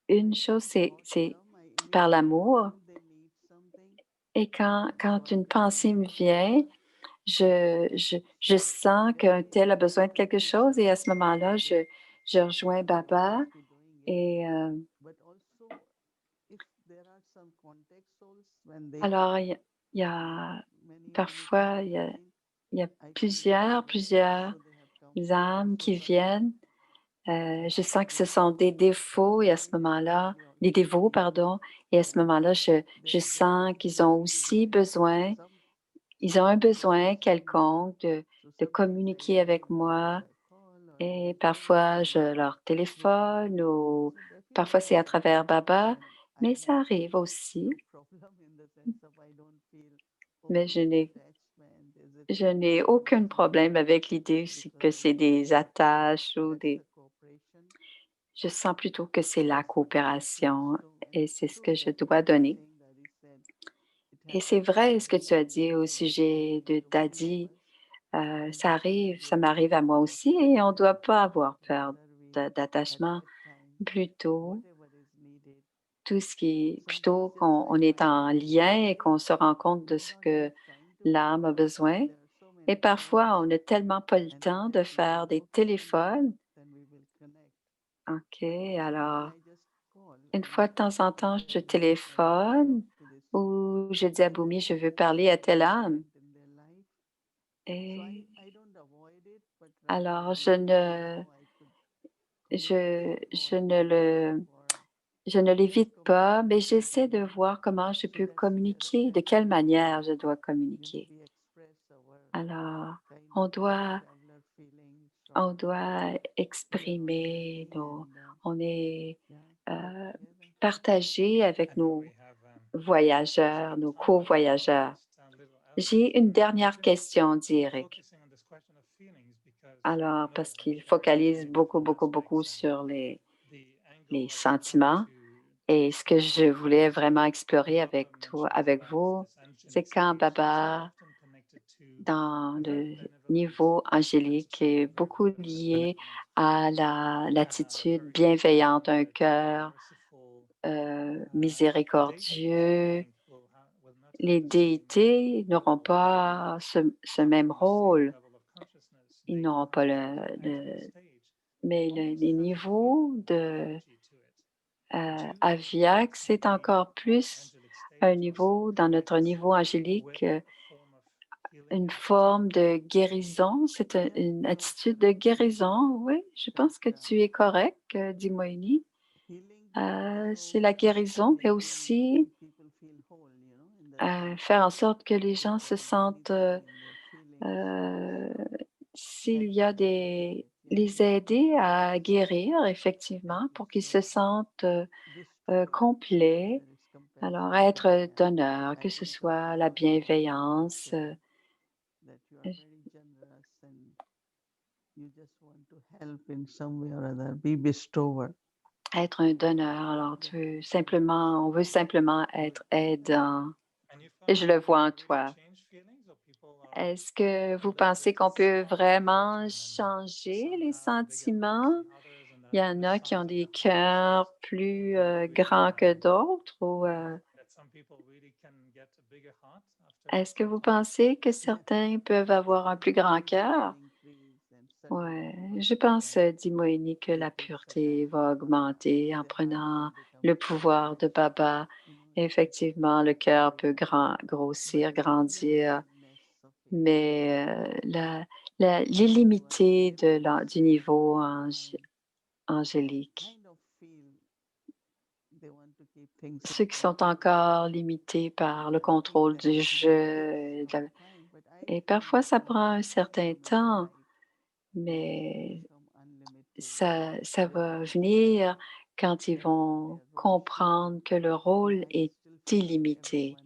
Une chose, c'est par l'amour. Et quand une pensée me vient, je sens qu'un tel a besoin de quelque chose et à ce moment-là, je rejoins Baba et alors il y a parfois, il y a plusieurs âmes qui viennent. Je sens que ce sont des défauts et à ce moment-là, des dévots, pardon, et à ce moment-là, je sens qu'ils ont aussi besoin, ils ont un besoin quelconque de communiquer avec moi et parfois je leur téléphone ou parfois c'est à travers Baba, mais ça arrive aussi. Mais je n'ai aucun problème avec l'idée que c'est des attaches ou des... Je sens plutôt que c'est la coopération et c'est ce que je dois donner. Et c'est vrai ce que tu as dit au sujet de Daddy. Ça arrive, ça m'arrive à moi aussi et on ne doit pas avoir peur d'attachement. Plutôt, tout ce qui plutôt qu'on est en lien et qu'on se rend compte de ce que l'âme a besoin. Et parfois, on n'a tellement pas le temps de faire des téléphones. OK, alors, une fois de temps en temps, je téléphone ou je dis à Boumi, je veux parler à telle âme. Et alors, je ne je ne l'évite pas, mais j'essaie de voir comment je peux communiquer, de quelle manière je dois communiquer. Alors, on doit, on doit exprimer on est euh, partagé avec nos voyageurs, nos co-voyageurs. J'ai une dernière question, dit Eric. Alors, parce qu'il focalise beaucoup, beaucoup, beaucoup sur les sentiments. Et ce que je voulais vraiment explorer avec toi, avec vous, c'est quand Baba, dans le niveau angélique, est beaucoup lié à l'attitude bienveillante, un cœur miséricordieux. Les déités n'auront pas ce même rôle. Ils n'auront pas mais les niveaux de Aviac, c'est encore plus un niveau, dans notre niveau angélique, une forme de guérison. C'est une attitude de guérison. Oui, je pense que tu es correct, dit Moïni. C'est la guérison, mais aussi faire en sorte que les gens se sentent, euh, s'il y a les aider à guérir, effectivement, pour qu'ils se sentent complets. Alors, être donneur, que ce soit la bienveillance, être un donneur. Alors, on veut simplement être aidant. Et je le vois en toi. Est-ce que vous pensez qu'on peut vraiment changer les sentiments? Il y en a qui ont des cœurs plus grands que d'autres ou est-ce que vous pensez que certains peuvent avoir un plus grand cœur? Oui, je pense, dit Moïni, que la pureté va augmenter en prenant le pouvoir de Baba. Effectivement, le cœur peut grossir, grandir, mais l'illimité du niveau angélique, ceux qui sont encore limités par le contrôle du jeu, et parfois ça prend un certain temps, mais ça va venir quand ils vont comprendre que le rôle est illimité.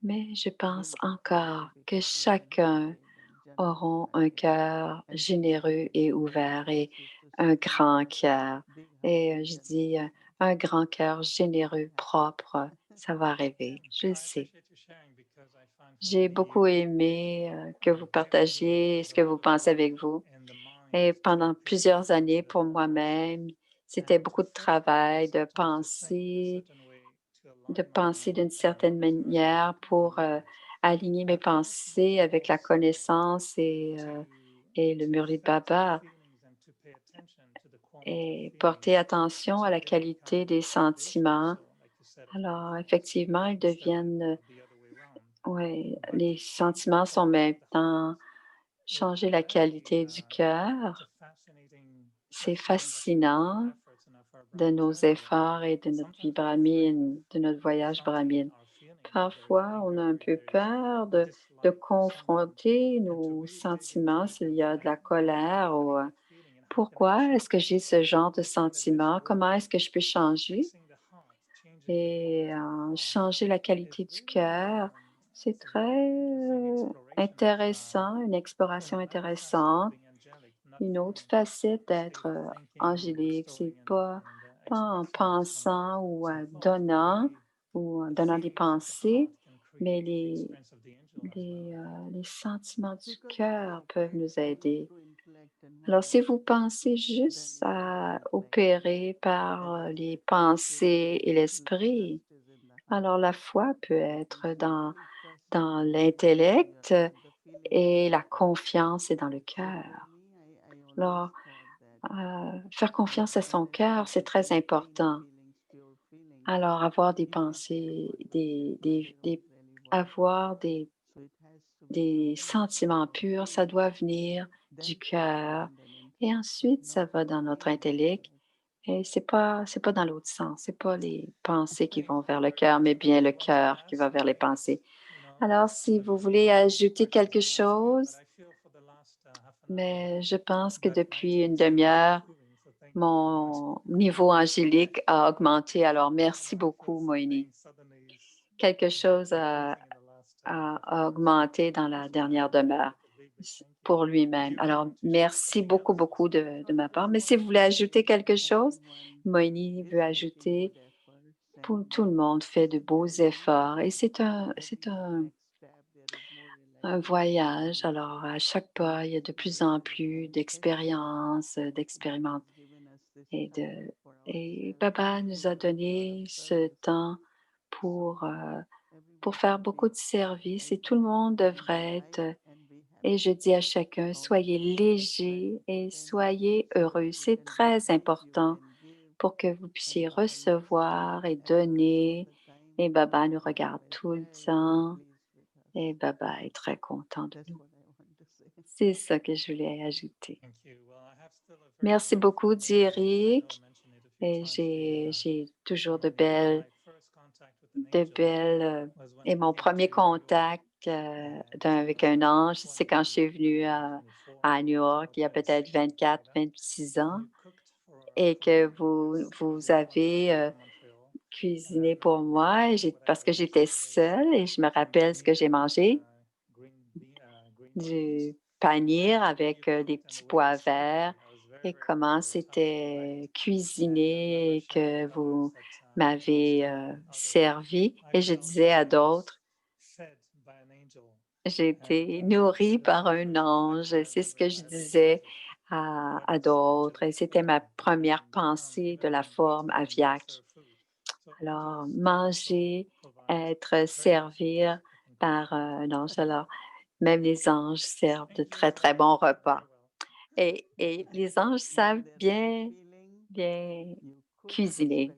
Mais je pense encore que chacun auront un cœur généreux et ouvert et un grand cœur. Et je dis un grand cœur généreux, propre, ça va arriver, je le sais. J'ai beaucoup aimé que vous partagiez ce que vous pensez avec vous. Et pendant plusieurs années, pour moi-même, c'était beaucoup de travail, de penser d'une certaine manière pour aligner mes pensées avec la connaissance et le Murli de Baba et porter attention à la qualité des sentiments. Alors, effectivement, ils deviennent, oui, les sentiments sont maintenant changer la qualité du cœur. C'est fascinant de nos efforts et de notre vie brahmine, de notre voyage brahmine. Parfois, on a un peu peur de confronter nos sentiments s'il y a de la colère ou pourquoi est-ce que j'ai ce genre de sentiment? Comment est-ce que je peux changer? Et changer la qualité du cœur, c'est très intéressant, une exploration intéressante. Une autre facette d'être angélique, c'est pas en pensant ou donnant des pensées, mais les sentiments du cœur peuvent nous aider. Alors, si vous pensez juste à opérer par les pensées et l'esprit, alors la foi peut être dans l'intellect et la confiance est dans le cœur. Alors, faire confiance à son cœur, c'est très important. Alors, avoir des pensées, avoir des sentiments purs, ça doit venir du cœur. Et ensuite, ça va dans notre intellect. Et c'est pas dans l'autre sens. C'est pas les pensées qui vont vers le cœur, mais bien le cœur qui va vers les pensées. Alors, si vous voulez ajouter quelque chose, mais je pense que depuis une demi-heure, mon niveau angélique a augmenté. Alors, merci beaucoup, Moïni. Quelque chose a augmenté dans la dernière demeure pour lui-même. Alors, merci beaucoup, beaucoup de ma part. Mais si vous voulez ajouter quelque chose, Moïni veut ajouter, tout le monde fait de beaux efforts et c'est un voyage. Alors, à chaque pas, il y a de plus en plus d'expériences, d'expériments. Et Baba nous a donné ce temps pour, euh, pour faire beaucoup de services et tout le monde devrait être. Et je dis à chacun, soyez léger et soyez heureux. C'est très important pour que vous puissiez recevoir et donner. Et Baba nous regarde tout le temps. Et Baba est très content de nous. C'est ça que je voulais ajouter. Merci beaucoup, dit Eric. Et j'ai toujours et mon premier contact avec un ange, c'est quand je suis venue à New York il y a peut-être 24, 26 ans et que vous avez cuisiné pour moi parce que j'étais seule et je me rappelle ce que j'ai mangé, du paneer avec des petits pois verts et comment c'était cuisiné et que vous m'avez servi. Et je disais à d'autres, j'ai été nourrie par un ange. C'est ce que je disais à d'autres. Et c'était ma première pensée de la forme aviaque. Alors, manger, être, servir par un ange. Alors, même les anges servent de très, très bons repas. Et les anges savent bien cuisiner.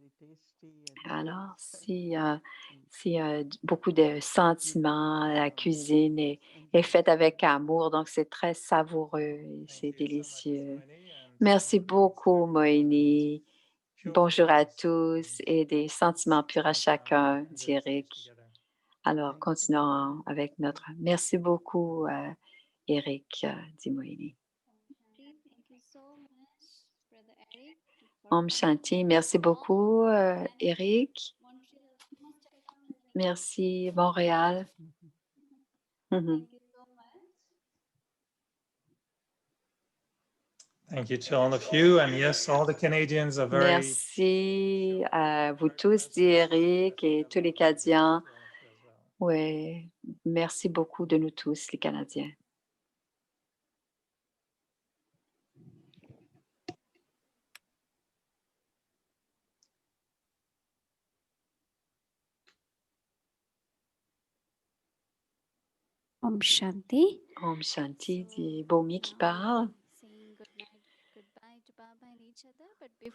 Alors, s'il y a beaucoup de sentiments, la cuisine est faite avec amour, donc c'est très savoureux et c'est délicieux. Merci beaucoup, Moïni. Bonjour à tous et des sentiments purs à chacun, dit Eric. Alors, continuons avec notre... Merci beaucoup, Eric, dit Moïni. Om Shanti, merci beaucoup, Eric. Merci, Montréal. Thank you to all of you. And yes, all the Canadians are very... Merci à vous tous, dit Eric, et tous les Canadiens. Oui, merci beaucoup de nous tous, les Canadiens. Om Shanti. Om Shanti, dit Bomi qui parle.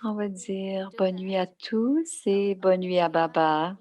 On va dire bonne nuit à tous et bonne nuit à Baba.